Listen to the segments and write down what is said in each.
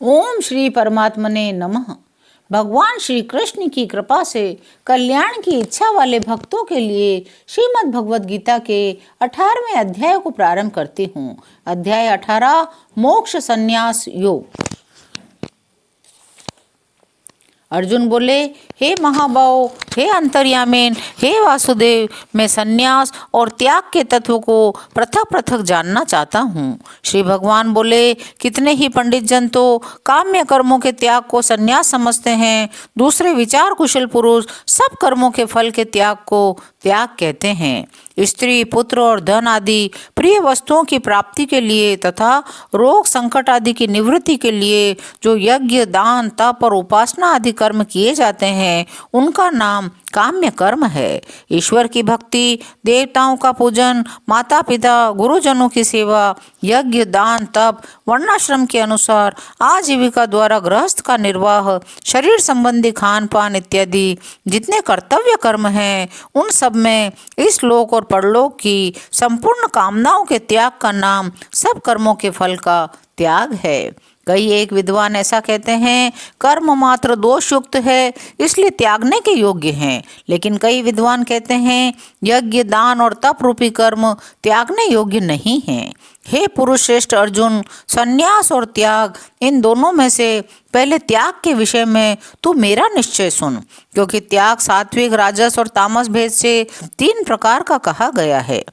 ओम श्री परमात्मने नमः। भगवान श्री कृष्ण की कृपा से कल्याण की इच्छा वाले भक्तों के लिए श्रीमद् भगवद गीता के 18वें अध्याय को प्रारंभ करती हूँ। अध्याय 18 मोक्ष संन्यास योग। अर्जुन बोले, हे महाबाहो, हे अंतर्यामीन, हे वासुदेव, मैं संन्यास और त्याग के तत्व को पृथक पृथक जानना चाहता हूँ। श्री भगवान बोले, कितने ही पंडित जन तो काम्य कर्मों के त्याग को संन्यास समझते हैं। दूसरे विचार कुशल पुरुष सब कर्मों के फल के त्याग को त्याग कहते हैं। स्त्री, पुत्र और धन आदि प्रिय वस्तुओं की प्राप्ति के लिए तथा रोग संकट आदि की निवृत्ति के लिए जो यज्ञ, दान, तप और उपासना आदि कर्म किए जाते हैं उनका नाम काम्य कर्म है। ईश्वर की भक्ति, देवताओं का पूजन, माता पिता गुरुजनों की सेवा, यज्ञ, दान, तप, वर्णाश्रम के अनुसार आजीविका द्वारा गृहस्थ का निर्वाह, शरीर संबंधी खान पान इत्यादि जितने कर्तव्य कर्म हैं उन सब में इस लोक और परलोक की संपूर्ण कामनाओं के त्याग का नाम सब कर्मों के फल का त्याग है। कई एक विद्वान ऐसा कहते हैं, कर्म मात्र दोष युक्त है इसलिए त्यागने के योग्य हैं। लेकिन कई विद्वान कहते हैं, यज्ञ, दान और तप रूपी कर्म त्यागने योग्य नहीं हैं। हे पुरुष श्रेष्ठ अर्जुन, संन्यास और त्याग इन दोनों में से पहले त्याग के विषय में तू मेरा निश्चय सुन, क्योंकि त्याग सात्विक, राजस और तामस भेद से 3 प्रकार का कहा गया है।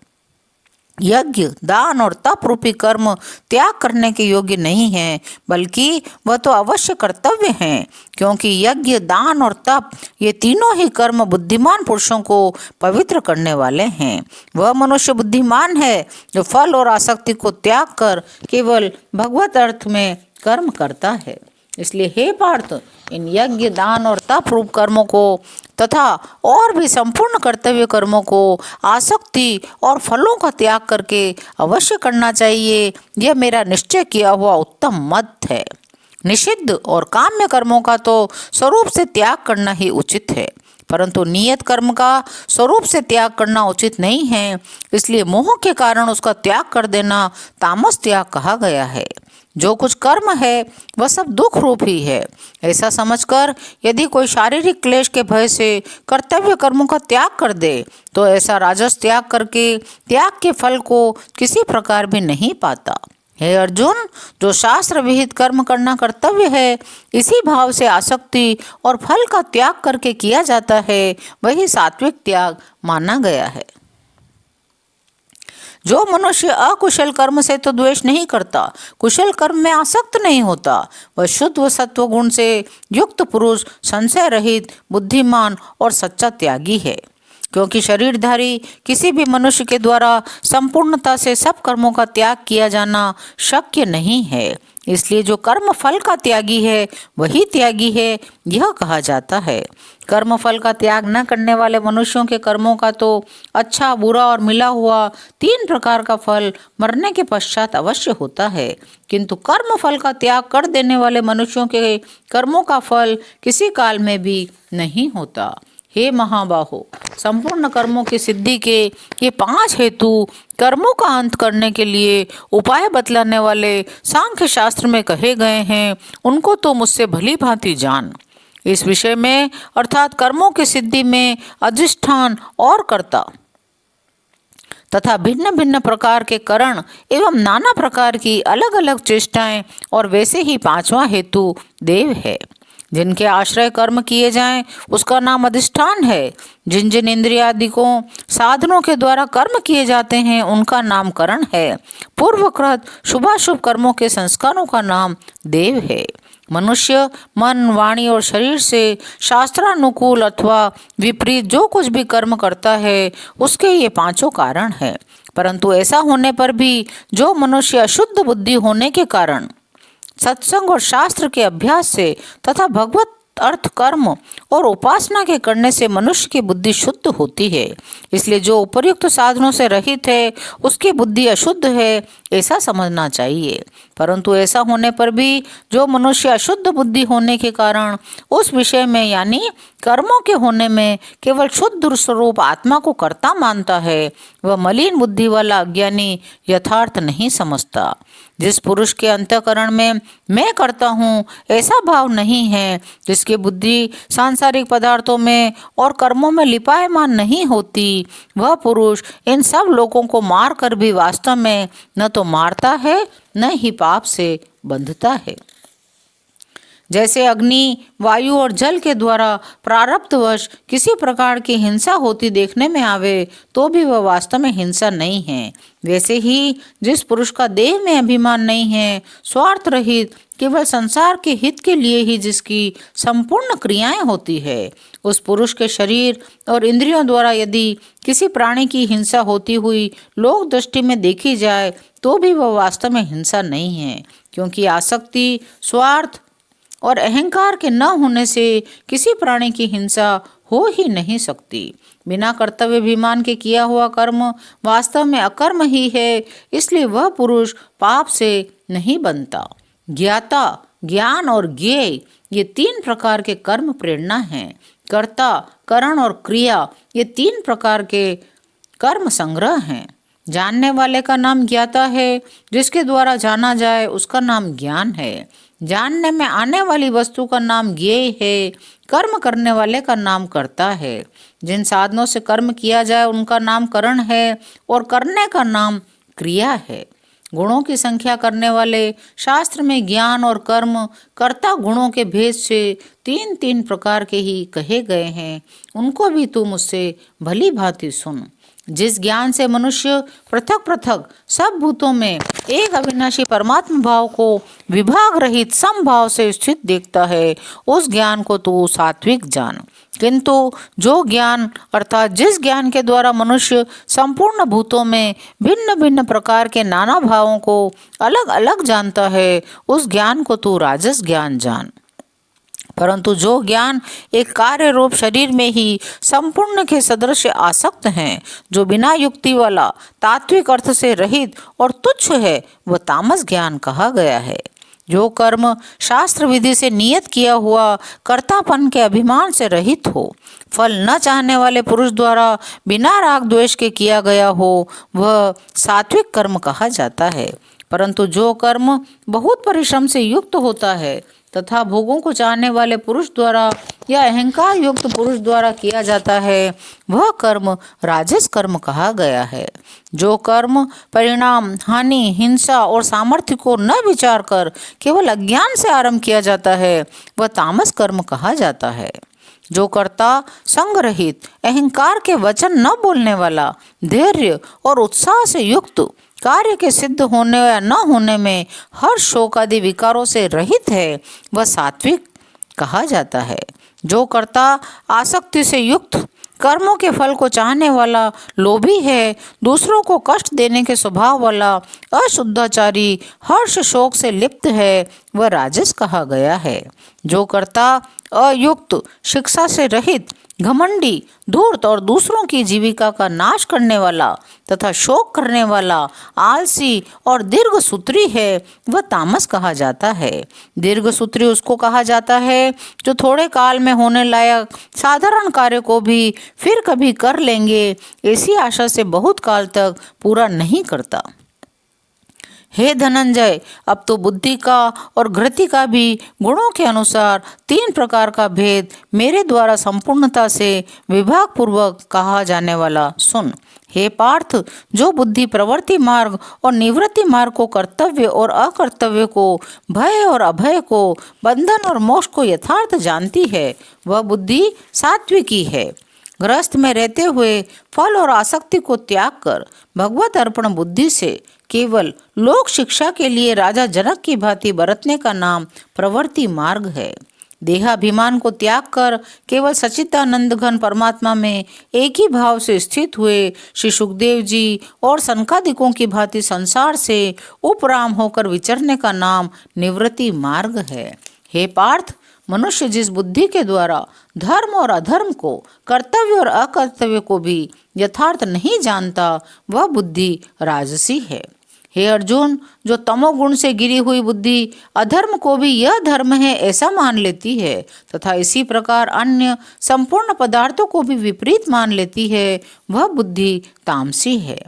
यज्ञ, दान और तप रूपी कर्म त्याग करने के योग्य नहीं है, बल्कि वह तो अवश्य कर्तव्य हैं, क्योंकि यज्ञ, दान और तप ये तीनों ही कर्म बुद्धिमान पुरुषों को पवित्र करने वाले हैं। वह मनुष्य बुद्धिमान है जो फल और आसक्ति को त्याग कर केवल भगवत अर्थ में कर्म करता है। इसलिए हे पार्थ, इन यज्ञ, दान और तप रूप कर्मों को तथा और भी संपूर्ण कर्तव्य कर्मों को आसक्ति और फलों का त्याग करके अवश्य करना चाहिए। यह मेरा निश्चय किया हुआ उत्तम मत है। निषिद्ध और काम्य कर्मों का तो स्वरूप से त्याग करना ही उचित है, परंतु नियत कर्म का स्वरूप से त्याग करना उचित नहीं है। इसलिए मोह के कारण उसका त्याग कर देना तामस त्याग कहा गया है। जो कुछ कर्म है वह सब दुख रूप ही है। ऐसा समझकर यदि कोई शारीरिक क्लेश के भय से कर्तव्य कर्मों का त्याग कर दे तो ऐसा राजस त्याग करके त्याग के फल को किसी प्रकार भी नहीं पाता। हे अर्जुन, जो शास्त्र विहित कर्म करना कर्तव्य है, इसी भाव से आसक्ति और फल का त्याग करके किया जाता है, वही सात्विक त्याग माना गया है। जो मनुष्य अकुशल कर्म से तो द्वेष नहीं करता, कुशल कर्म में आसक्त नहीं होता, वह शुद्ध व सत्व गुण से युक्त पुरुष, संशय रहित, बुद्धिमान और सच्चा त्यागी है। क्योंकि शरीरधारी किसी भी मनुष्य के द्वारा संपूर्णता से सब कर्मों का त्याग किया जाना शक्य नहीं है। इसलिए जो कर्म फल का त्यागी है वही त्यागी है, यह कहा जाता है। कर्म फल का त्याग न करने वाले मनुष्यों के कर्मों का तो अच्छा, बुरा और मिला हुआ 3 प्रकार का फल मरने के पश्चात अवश्य होता है, किंतु कर्म फल का त्याग कर देने वाले मनुष्यों के कर्मों का फल किसी काल में भी नहीं होता। हे महाबाहो, संपूर्ण कर्मों की सिद्धि के ये 5 हेतु कर्मों का अंत करने के लिए उपाय बतलाने वाले सांख्य शास्त्र में कहे गए हैं, उनको तो मुझसे भली भांति जान। इस विषय में अर्थात कर्मों की सिद्धि में अधिष्ठान और कर्ता तथा भिन्न भिन्न प्रकार के करण एवं नाना प्रकार की अलग अलग चेष्टाएं और वैसे ही 5वां हेतु देव है। जिनके आश्रय कर्म किए जाएं उसका नाम अधिष्ठान है। जिन जिन इंद्रियादिकों साधनों के द्वारा कर्म किए जाते हैं उनका नाम करण है। पूर्वकृत शुभाशुभ कर्मों के संस्कारों का नाम देव है। मनुष्य मन, वाणी और शरीर से शास्त्रानुकूल अथवा विपरीत जो कुछ भी कर्म करता है उसके ये 5 कारण हैं। परंतु ऐसा होने पर भी जो मनुष्य अशुद्ध बुद्धि होने के कारण सत्संग और शास्त्र के अभ्यास से तथा भगवत अर्थ कर्म और उपासना के करने से मनुष्य की बुद्धि शुद्ध होती है। इसलिए जो उपर्युक्त साधनों से रहित है उसकी बुद्धि अशुद्ध है, ऐसा समझना चाहिए। परंतु ऐसा होने पर भी जो मनुष्य अशुद्ध बुद्धि होने के कारण उस विषय में यानी कर्मों के होने में केवल शुद्ध स्वरूप आत्मा को कर्ता मानता है, वह मलिन बुद्धि वाला अज्ञानी यथार्थ नहीं समझता। जिस पुरुष के अंतःकरण में मैं करता हूँ ऐसा भाव नहीं है, जिसकी बुद्धि सांसारिक पदार्थों में और कर्मों में लिपायमान नहीं होती, वह पुरुष इन सब लोगों को मार कर भी वास्तव में न तो मारता है न ही पाप से बंधता है। जैसे अग्नि, वायु और जल के द्वारा प्रारब्धवश किसी प्रकार की हिंसा होती देखने में आवे तो भी वह वास्तव में हिंसा नहीं है, वैसे ही जिस पुरुष का देह में अभिमान नहीं है, स्वार्थ रहित केवल संसार के हित के लिए ही जिसकी संपूर्ण क्रियाएं होती है, उस पुरुष के शरीर और इंद्रियों द्वारा यदि किसी प्राणी की हिंसा होती हुई लोक दृष्टि में देखी जाए तो भी वह वास्तव में हिंसा नहीं है, क्योंकि आसक्ति, स्वार्थ और अहंकार के न होने से किसी प्राणी की हिंसा हो ही नहीं सकती। बिना कर्तव्य अभिमान के किया हुआ कर्म वास्तव में अकर्म ही है, इसलिए वह पुरुष पाप से नहीं बनता। ज्ञाता, ज्ञान और ज्ञेय ये तीन प्रकार के कर्म प्रेरणा हैं। कर्ता, करण और क्रिया ये तीन प्रकार के कर्म संग्रह हैं। जानने वाले का नाम ज्ञाता है, जिसके द्वारा जाना जाए उसका नाम ज्ञान है। जानने में आने वाली वस्तु का नाम ज्ञेय है। कर्म करने वाले का नाम कर्ता है। जिन साधनों से कर्म किया जाए उनका नाम करण है और करने का नाम क्रिया है। गुणों की संख्या करने वाले शास्त्र में ज्ञान और कर्म कर्ता गुणों के भेद से तीन तीन प्रकार के ही कहे गए हैं, उनको भी तू मुझसे भली भांति सुन। जिस ज्ञान से मनुष्य पृथक पृथक सब भूतों में एक अविनाशी परमात्मा भाव को विभाग रहित समभाव से स्थित देखता है, उस ज्ञान को तू सात्विक जान। किंतु जो ज्ञान अर्थात जिस ज्ञान के द्वारा मनुष्य संपूर्ण भूतों में भिन्न भिन्न प्रकार के नाना भावों को अलग अलग जानता है, उस ज्ञान को तू राजस ज्ञान जान। परंतु जो ज्ञान एक कार्य रूप शरीर में ही संपूर्ण के सदृश आसक्त हैं, जो बिना युक्ति वाला, तात्विक अर्थ से रहित और तुच्छ है, वह तामस ज्ञान कहा गया है। जो कर्म शास्त्र विधि से नियत किया हुआ कर्तापन के अभिमान से रहित हो, फल न चाहने वाले पुरुष द्वारा बिना राग द्वेष के किया गया हो, वह सात्विक कर्म कहा जाता है। परंतु जो कर्म बहुत परिश्रम से युक्त होता है तथा भोगों को चाहने वाले पुरुष द्वारा या अहंकार युक्त पुरुष द्वारा किया जाता है, वह कर्म राजस कर्म कहा गया है। जो कर्म परिणाम, हानि, हिंसा और सामर्थ्य को न विचार कर केवल अज्ञान से आरंभ किया जाता है, वह तामस कर्म कहा जाता है। जो कर्ता संग रहित, अहंकार के वचन न बोलने वाला, धैर्य और उत्साह से युक्त, कार्य के सिद्ध होने या न होने में हर्ष शोक आदि विकारों से रहित है, वह सात्विक कहा जाता है। जो कर्ता आसक्ति से युक्त, कर्मों के फल को चाहने वाला, लोभी है, दूसरों को कष्ट देने के स्वभाव वाला, अशुद्धाचारी, हर्ष शोक से लिप्त है, वह राजस कहा गया है। जो कर्ता अयुक्त, शिक्षा से रहित, घमंडी, धूर्त और दूसरों की जीविका का नाश करने वाला तथा शोक करने वाला, आलसी और दीर्घसूत्री है, वह तामस कहा जाता है। दीर्घसूत्री उसको कहा जाता है जो थोड़े काल में होने लायक साधारण कार्य को भी फिर कभी कर लेंगे, ऐसी आशा से बहुत काल तक पूरा नहीं करता। हे धनंजय, अब तो बुद्धि का और घृति का भी गुणों के अनुसार तीन प्रकार का भेद मेरे द्वारा संपूर्णता से विभाग पूर्वक कहा जाने वाला सुन। हे पार्थ, जो बुद्धि प्रवृत्ति मार्ग और निवृत्ति मार्ग को, कर्तव्य और अकर्तव्य को, भय और अभय को, बंधन और मोक्ष को यथार्थ जानती है, वह बुद्धि सात्विकी है। गृहस्थ में रहते हुए फल और आसक्ति को त्याग कर भगवत अर्पण बुद्धि से केवल लोक शिक्षा के लिए राजा जनक की भांति बरतने का नाम प्रवृत्ति मार्ग है। देहाभिमान को त्याग कर केवल सच्चिदानंद घन परमात्मा में एक ही भाव से स्थित हुए श्री सुखदेव जी और सनकादिकों की भांति संसार से उपराम होकर विचरने का नाम निवृत्ति मार्ग है। हे पार्थ, मनुष्य जिस बुद्धि के द्वारा धर्म और अधर्म को, कर्तव्य और अकर्तव्य को भी यथार्थ नहीं जानता, वह बुद्धि राजसी है। हे अर्जुन, जो तमोगुण से गिरी हुई बुद्धि अधर्म को भी यह धर्म है ऐसा मान लेती है तथा इसी प्रकार अन्य संपूर्ण पदार्थों को भी विपरीत मान लेती है, वह बुद्धि तामसी है।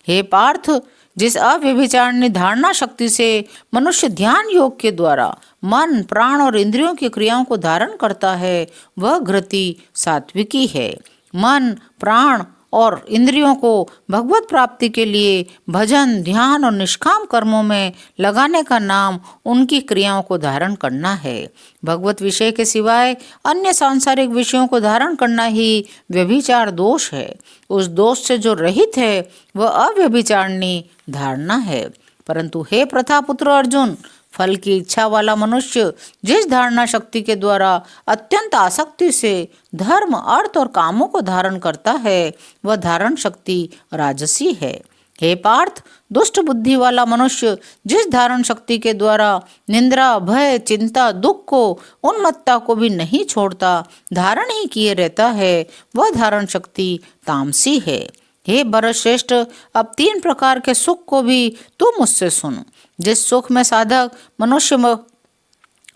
हे पार्थ, जिस अव्यभिचारिणी धारणा शक्ति से मनुष्य ध्यान योग के द्वारा मन, प्राण और इंद्रियों की क्रियाओं को धारण करता है, वह घृति सात्विकी है। मन, प्राण और इंद्रियों को भगवत प्राप्ति के लिए भजन, ध्यान और निष्काम कर्मों में लगाने का नाम उनकी क्रियाओं को धारण करना है। भगवत विषय के सिवाय अन्य सांसारिक विषयों को धारण करना ही व्यभिचार दोष है। उस दोष से जो रहित है वह अव्यभिचारिणी धारणा है। परंतु हे प्रथापुत्र अर्जुन, फल की इच्छा वाला मनुष्य जिस धारणा शक्ति के द्वारा अत्यंत आसक्ति से धर्म, अर्थ और कामों को धारण करता है, वह धारण शक्ति राजसी है। हे पार्थ, दुष्ट बुद्धि वाला मनुष्य जिस धारण शक्ति के द्वारा निंद्रा, भय, चिंता, दुख को, उन्मत्ता को भी नहीं छोड़ता, धारण ही किए रहता है, वह धारण शक्ति तामसी है। हे भरत श्रेष्ठ, अब 3 प्रकार के सुख को भी तू मुझसे सुन। जिस सुख में साधक मनुष्य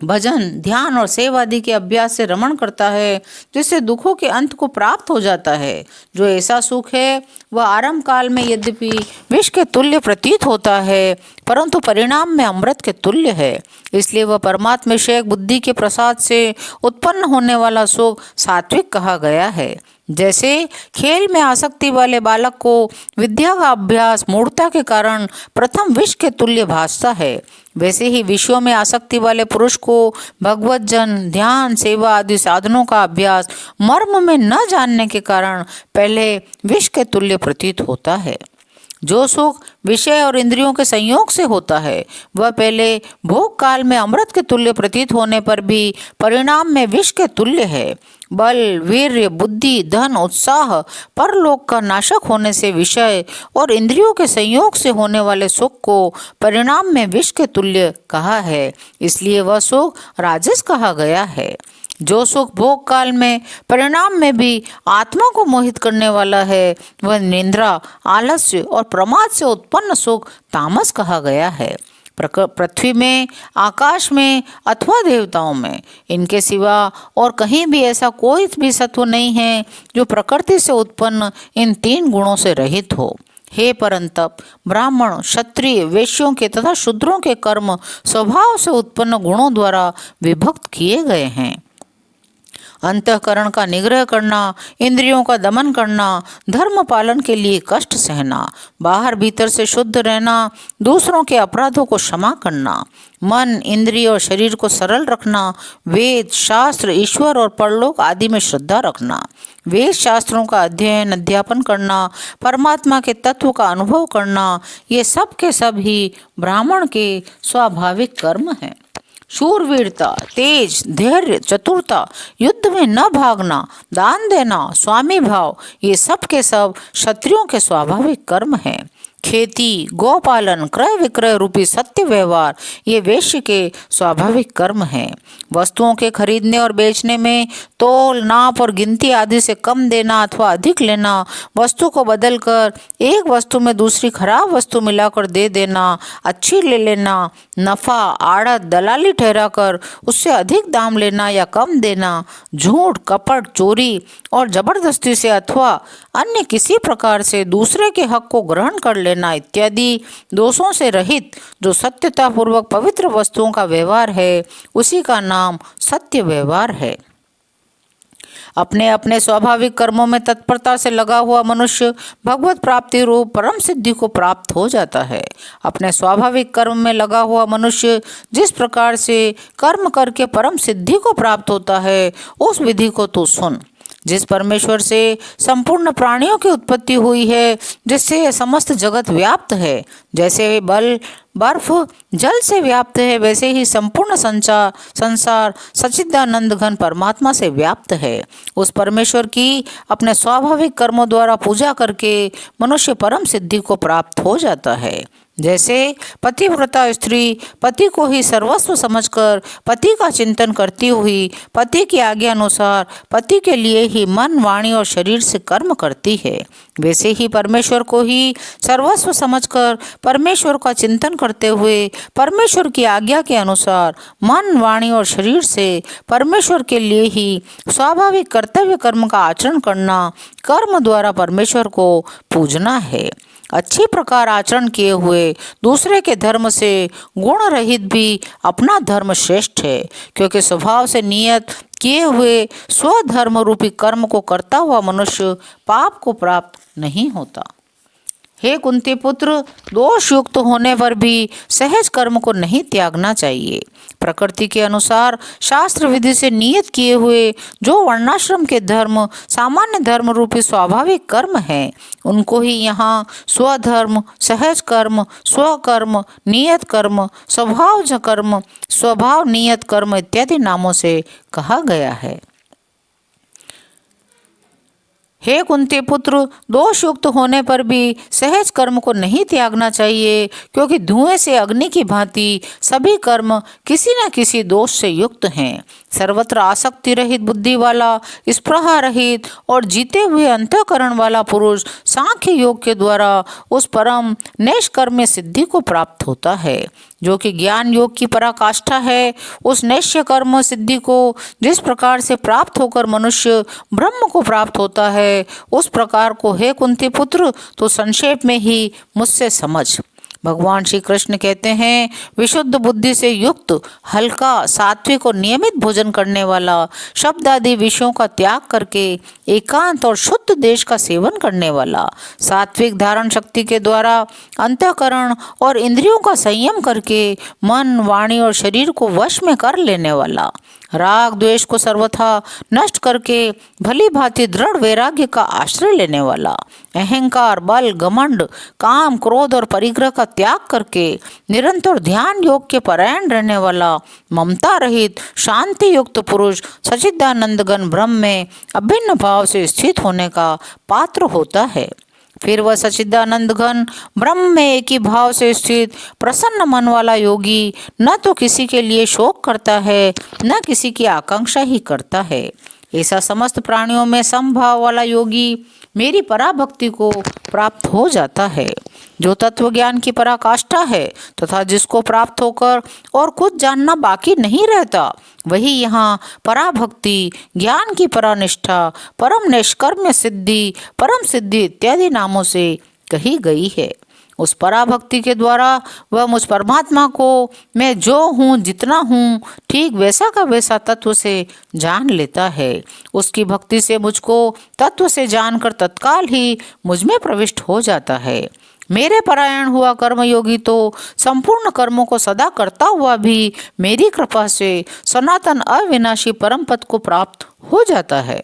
भजन, ध्यान और सेवा आदि के अभ्यास से रमण करता है, जिससे दुखों के अंत को प्राप्त हो जाता है, जो ऐसा सुख है वह आरंभ काल में यद्यपि विष के तुल्य प्रतीत होता है, परंतु परिणाम में अमृत के तुल्य है। इसलिए वह परमात्मा विषयक बुद्धि के प्रसाद से उत्पन्न होने वाला सुख सात्विक कहा गया है। जैसे खेल में आसक्ति वाले बालक को विद्या का अभ्यास मूढ़ता के कारण प्रथम विष के तुल्य भासता है, वैसे ही विषयों में आसक्ति वाले पुरुष को भगवत जन, ध्यान, सेवा आदि साधनों का अभ्यास मर्म में न जानने के कारण पहले विष के तुल्य प्रतीत होता है। जो सुख विषय और इंद्रियों के संयोग से होता है, वह पहले भोग काल में अमृत के तुल्य प्रतीत होने पर भी परिणाम में विष के तुल्य है। बल, वीर्य, बुद्धि, धन, उत्साह, परलोक का नाशक होने से विषय और इंद्रियों के संयोग से होने वाले सुख को परिणाम में विष के तुल्य कहा है, इसलिए वह सुख राजस कहा गया है। जो सुख भोग काल में परिणाम में भी आत्मा को मोहित करने वाला है, वह निंद्रा, आलस्य और प्रमाद से उत्पन्न सुख तामस कहा गया है। पृथ्वी में, आकाश में अथवा देवताओं में इनके सिवा और कहीं भी ऐसा कोई भी सत्व नहीं है जो प्रकृति से उत्पन्न इन 3 गुणों से रहित हो। हे परंतप, ब्राह्मण, क्षत्रिय, वैश्यों के तथा शूद्रों के कर्म स्वभाव से उत्पन्न गुणों द्वारा विभक्त किए गए हैं। अंतःकरण का निग्रह करना, इंद्रियों का दमन करना, धर्म पालन के लिए कष्ट सहना, बाहर भीतर से शुद्ध रहना, दूसरों के अपराधों को क्षमा करना, मन, इंद्रिय और शरीर को सरल रखना, वेद, शास्त्र, ईश्वर और परलोक आदि में श्रद्धा रखना, वेद शास्त्रों का अध्ययन, अध्यापन करना, परमात्मा के तत्व का अनुभव करना, ये सब के सब ही ब्राह्मण के स्वाभाविक कर्म हैं। शूरवीरता, तेज, धैर्य, चतुरता, युद्ध में न भागना, दान देना, स्वामी भाव, ये सब के सब क्षत्रियों के स्वाभाविक कर्म हैं। खेती, गौपालन, क्रय विक्रय रूपी सत्य व्यवहार, ये वैश्य के स्वाभाविक कर्म हैं। वस्तुओं के खरीदने और बेचने में तोल, नाप और गिनती आदि से कम देना अथवा अधिक लेना, वस्तु को बदलकर एक वस्तु में दूसरी खराब वस्तु मिलाकर दे देना, अच्छी ले लेना, नफा, आड़त, दलाली ठहराकर उससे अधिक दाम लेना या कम देना, झूठ, कपट, चोरी और जबरदस्ती से अथवा अन्य किसी प्रकार से दूसरे के हक को ग्रहण कर लेना इत्यादि दोषों से रहित जो सत्यता पूर्वक पवित्र वस्तुओं का व्यवहार है, उसी का नाम सत्य व्यवहार है। अपने अपने स्वाभाविक कर्मों में तत्परता से लगा हुआ मनुष्य भगवत प्राप्ति रूप परम सिद्धि को प्राप्त हो जाता है। अपने स्वाभाविक कर्म में लगा हुआ मनुष्य जिस प्रकार से कर्म करके परम सिद्धि को प्राप्त होता है, उस विधि को तू सुन। जिस परमेश्वर से संपूर्ण प्राणियों की उत्पत्ति हुई है, जिससे यह समस्त जगत व्याप्त है, जैसे बल बर्फ जल से व्याप्त है, वैसे ही संपूर्ण संसार सच्चिदानंद घन परमात्मा से व्याप्त है। उस परमेश्वर की अपने स्वाभाविक कर्मों द्वारा पूजा करके मनुष्य परम सिद्धि को प्राप्त हो जाता है। जैसे पतिव्रता स्त्री पति को ही सर्वस्व समझकर पति का चिंतन करती हुई पति की आज्ञा अनुसार पति के लिए ही मन, वाणी और शरीर से कर्म करती है, वैसे ही परमेश्वर को ही सर्वस्व समझकर परमेश्वर का चिंतन करते हुए परमेश्वर की आज्ञा के अनुसार मन, वाणी और शरीर से परमेश्वर के लिए ही स्वाभाविक कर्तव्य कर्म का आचरण करना कर्म द्वारा परमेश्वर को पूजना है। अच्छी प्रकार आचरण किए हुए दूसरे के धर्म से गुण रहित भी अपना धर्म श्रेष्ठ है, क्योंकि स्वभाव से नियत किए हुए स्वधर्म रूपी कर्म को करता हुआ मनुष्य पाप को प्राप्त नहीं होता। हे कुंती पुत्र, दोष युक्त होने पर भी सहज कर्म को नहीं त्यागना चाहिए। प्रकृति के अनुसार शास्त्र विधि से नियत किए हुए जो वर्णाश्रम के धर्म सामान्य धर्म रूपी स्वाभाविक कर्म हैं, उनको ही यहाँ स्वधर्म, सहज कर्म, स्वकर्म, नियत कर्म, स्वभावज कर्म, स्वभाव नियत कर्म इत्यादि नामों से कहा गया है। हे कुंती पुत्र, दोष युक्त होने पर भी सहज कर्म को नहीं त्यागना चाहिए, क्योंकि धुएं से अग्नि की भांति सभी कर्म किसी न किसी दोष से युक्त हैं। सर्वत्र आसक्ति रहित बुद्धि वाला, स्पृहा रहित और जीते हुए अंतःकरण वाला पुरुष सांख्य योग के द्वारा उस परम नैष्कर्म्य सिद्धि को प्राप्त होता है, जो कि ज्ञान योग की पराकाष्ठा है। उस नैष्य कर्म सिद्धि को जिस प्रकार से प्राप्त होकर मनुष्य ब्रह्म को प्राप्त होता है, उस प्रकार को हे कुंती पुत्र तो संक्षेप में ही मुझसे समझ। भगवान श्री कृष्ण कहते हैं, विशुद्ध बुद्धि से युक्त, हल्का, सात्विक और नियमित भोजन करने वाला, शब्द आदि विषयों का त्याग करके एकांत और शुद्ध देश का सेवन करने वाला, सात्विक धारण शक्ति के द्वारा अंतःकरण और इंद्रियों का संयम करके मन, वाणी और शरीर को वश में कर लेने वाला, राग द्वेष को सर्वथा नष्ट करके भली भांति दृढ़ वैराग्य का आश्रय लेने वाला, अहंकार, बल, घमंड, काम, क्रोध और परिग्रह का त्याग करके निरंतर ध्यान योग के परायण रहने वाला, ममता रहित शांति युक्त पुरुष सच्चिदानंद घन ब्रह्म में अभिन्न भाव से स्थित होने का पात्र होता है। फिर वह सच्चिदानंद घन ब्रह्म में एक ही भाव से स्थित प्रसन्न मन वाला योगी न तो किसी के लिए शोक करता है, न किसी की आकांक्षा ही करता है। ऐसा समस्त प्राणियों में समभाव वाला योगी मेरी पराभक्ति को प्राप्त हो जाता है, जो तत्व ज्ञान की पराकाष्ठा है तथा जिसको प्राप्त होकर और कुछ जानना बाकी नहीं रहता, वही यहाँ पराभक्ति, ज्ञान की परानिष्ठा, परम निष्कर्म्य सिद्धि, परम सिद्धि इत्यादि नामों से कही गई है। उस पराभक्ति के द्वारा वह मुझ परमात्मा को मैं जो हूँ, जितना हूँ, ठीक वैसा का वैसा तत्व से जान लेता है। उसकी भक्ति से मुझको तत्व से जानकर तत्काल ही मुझ में प्रविष्ट हो जाता है। मेरे परायण हुआ कर्मयोगी तो संपूर्ण कर्मों को सदा करता हुआ भी मेरी कृपा से सनातन अविनाशी परम पद को प्राप्त हो जाता है।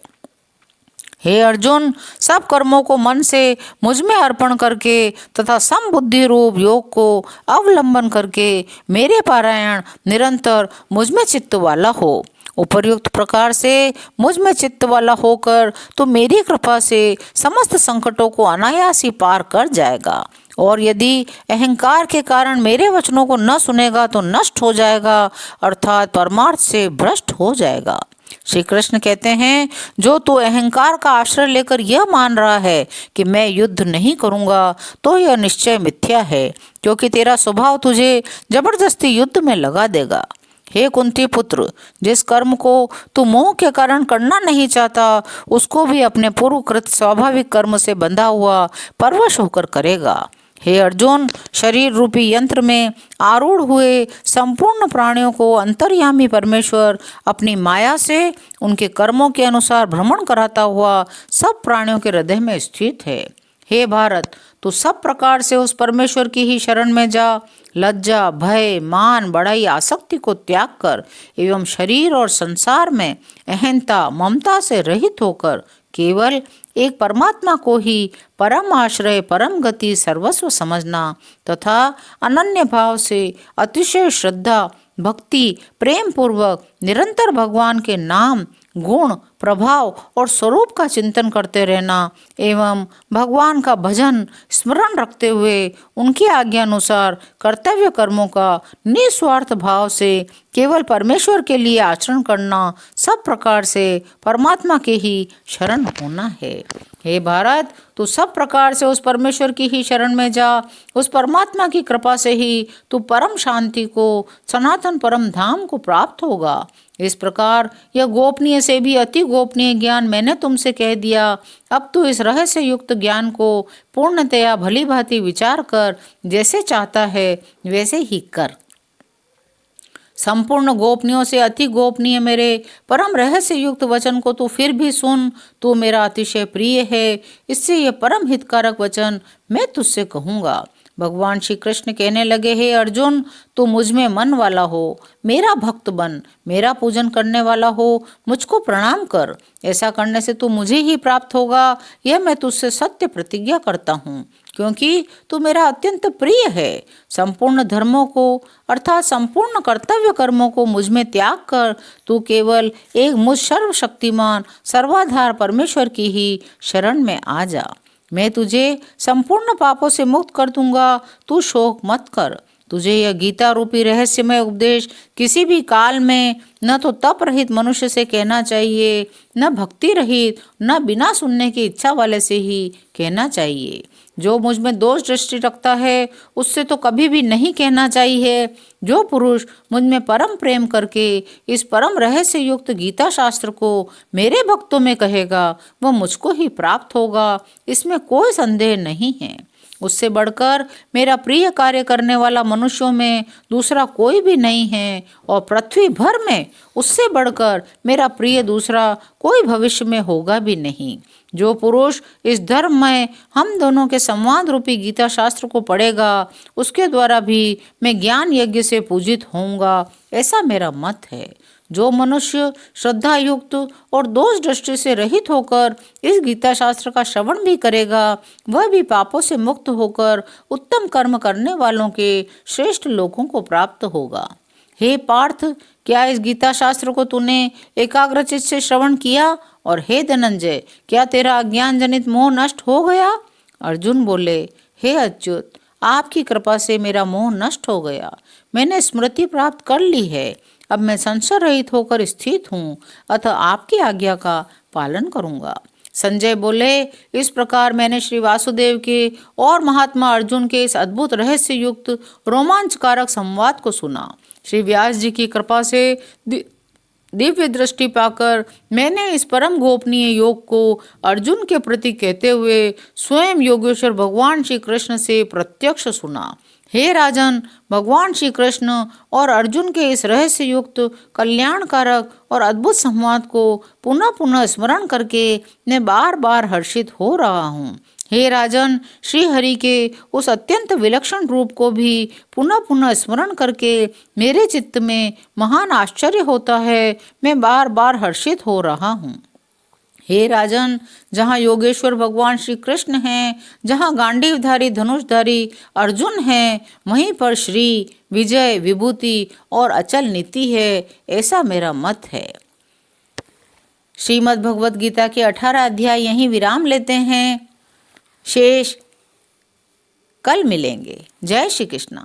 हे अर्जुन, सब कर्मों को मन से मुझ में अर्पण करके तथा समबुद्धि रूप योग को अवलंबन करके मेरे पारायण निरंतर मुझ में चित्त वाला हो। उपर्युक्त प्रकार से मुझ में चित्त वाला होकर तो मेरी कृपा से समस्त संकटों को अनायास ही पार कर जाएगा, और यदि अहंकार के कारण मेरे वचनों को न सुनेगा तो नष्ट हो जाएगा, अर्थात परमार्थ से भ्रष्ट हो जाएगा। श्री कृष्ण कहते हैं, जो तू अहंकार का आश्रय लेकर यह मान रहा है कि मैं युद्ध नहीं करूंगा, तो यह निश्चय मिथ्या है, क्योंकि तेरा स्वभाव तुझे जबरदस्ती युद्ध में लगा देगा। हे कुंती पुत्र, जिस कर्म को तू मोह के कारण करना नहीं चाहता, उसको भी अपने पूर्वकृत स्वाभाविक कर्म से बंधा हुआ परवश होकर करेगा। हे अर्जुन, शरीर रूपी यंत्र में आरूढ़ हुए संपूर्ण प्राणियों को अंतर्यामी परमेश्वर अपनी माया से उनके कर्मों के अनुसार भ्रमण कराता हुआ सब प्राणियों के हृदय में स्थित है। हे भारत, तू सब प्रकार से उस परमेश्वर की ही शरण में जा। लज्जा, भय, मान, बड़ाई, आसक्ति को त्याग कर एवं शरीर और संसार में अहंता, ममता से रहित होकर केवल एक परमात्मा को ही परम आश्रय, परम गति, सर्वस्व समझना तथा अनन्य भाव से अतिशय श्रद्धा, भक्ति, प्रेम पूर्वक निरंतर भगवान के नाम, गुण, प्रभाव और स्वरूप का चिंतन करते रहना एवं भगवान का भजन स्मरण रखते हुए उनकी आज्ञा अनुसार कर्तव्य कर्मों का निस्वार्थ भाव से केवल परमेश्वर के लिए आचरण करना, सब प्रकार से परमात्मा के ही शरण होना है। हे भारत, तू सब प्रकार से उस परमेश्वर की ही शरण में जा। उस परमात्मा की कृपा से ही तू परम शांति को, सनातन परम धाम को प्राप्त होगा। इस प्रकार यह गोपनीय से भी अति गोपनीय ज्ञान मैंने तुमसे कह दिया। अब तू इस रहस्य युक्त ज्ञान को पूर्णतया भली भांति विचार कर, जैसे चाहता है वैसे ही कर। संपूर्ण गोपनीयों से अति गोपनीय मेरे परम रहस्य युक्त वचन को तू फिर भी सुन। तू मेरा अतिशय प्रिय है, इससे यह परम हितकारक वचन मैं तुझसे कहूँगा। भगवान श्री कृष्ण कहने लगे, हे अर्जुन, तू मुझ में मन वाला हो, मेरा भक्त बन, मेरा पूजन करने वाला हो, मुझको प्रणाम कर। ऐसा करने से तू मुझे ही प्राप्त होगा, यह मैं तुझसे सत्य प्रतिज्ञा करता हूँ, क्योंकि तू मेरा अत्यंत प्रिय है। संपूर्ण धर्मों को अर्थात संपूर्ण कर्तव्य कर्मों को मुझ में त्याग कर तू केवल एक मुझ सर्वशक्तिमान सर्वाधार परमेश्वर की ही शरण में आ जा। मैं तुझे संपूर्ण पापों से मुक्त कर दूंगा, तू शोक मत कर। तुझे यह गीता रूपी रहस्यमय उपदेश किसी भी काल में न तो तप रहित मनुष्य से कहना चाहिए, न भक्ति रहित, न बिना सुनने की इच्छा वाले से ही कहना चाहिए। जो मुझ में दोष दृष्टि रखता है उससे तो कभी भी नहीं कहना चाहिए। जो पुरुष मुझ में परम प्रेम करके इस परम रहस्य युक्त गीता शास्त्र को मेरे भक्तों में कहेगा, वह मुझको ही प्राप्त होगा, इसमें कोई संदेह नहीं है। उससे बढ़कर मेरा प्रिय कार्य करने वाला मनुष्यों में दूसरा कोई भी नहीं है, और पृथ्वी भर में उससे बढ़कर मेरा प्रिय दूसरा कोई भविष्य में होगा भी नहीं। जो पुरुष इस धर्म में हम दोनों के संवाद रूपी गीता शास्त्र को पढ़ेगा, उसके द्वारा भी मैं ज्ञान यज्ञ से पूजित होऊंगा, ऐसा मेरा मत है। जो मनुष्य श्रद्धा युक्त और दोष दृष्टि से रहित होकर इस गीता शास्त्र का श्रवण भी करेगा, वह भी पापों से मुक्त होकर उत्तम कर्म करने वालों के श्रेष्ठ लोकों को प्राप्त होगा। हे पार्थ, क्या इस गीता शास्त्र को तूने एकाग्रचित से श्रवण किया? और हे धनंजय, क्या तेरा अज्ञान जनित मोह नष्ट हो गया? अर्जुन बोले, हे अच्युत, आपकी कृपा से मेरा मोह नष्ट हो गया। मैंने स्मृति प्राप्त कर ली है। अब मैं संशय रहित होकर स्थित हूँ, अतः आपकी आज्ञा का पालन करूँगा। संजय बोले, इस प्रकार मैंने श्री वासुदेव के और महात्मा अर्जुन के इस अद्भुत रहस्य युक्त रोमांचकारक संवाद को सुना। श्री व्यास जी की कृपा से दिव्य दृष्टि पाकर मैंने इस परम गोपनीय योग को अर्जुन के प्रति कहते हुए स्वयं योगेश्वर भगवान श्री कृष्ण से प्रत्यक्ष सुना। हे राजन, भगवान श्री कृष्ण और अर्जुन के इस रहस्य युक्त कल्याणकारक और अद्भुत संवाद को पुनः पुनः स्मरण करके मैं बार बार हर्षित हो रहा हूँ। हे राजन, श्री हरि के उस अत्यंत विलक्षण रूप को भी पुनः पुनः स्मरण करके मेरे चित्त में महान आश्चर्य होता है। मैं बार बार हर्षित हो रहा हूँ। हे राजन, जहाँ योगेश्वर भगवान श्री कृष्ण हैं, जहाँ गांडीवधारी धनुषधारी अर्जुन हैं, वहीं पर श्री विजय विभूति और अचल नीति है, ऐसा मेरा मत है। श्रीमद् भगवद गीता के 18 अध्याय यहीं विराम लेते हैं। शेष कल मिलेंगे। जय श्री कृष्ण।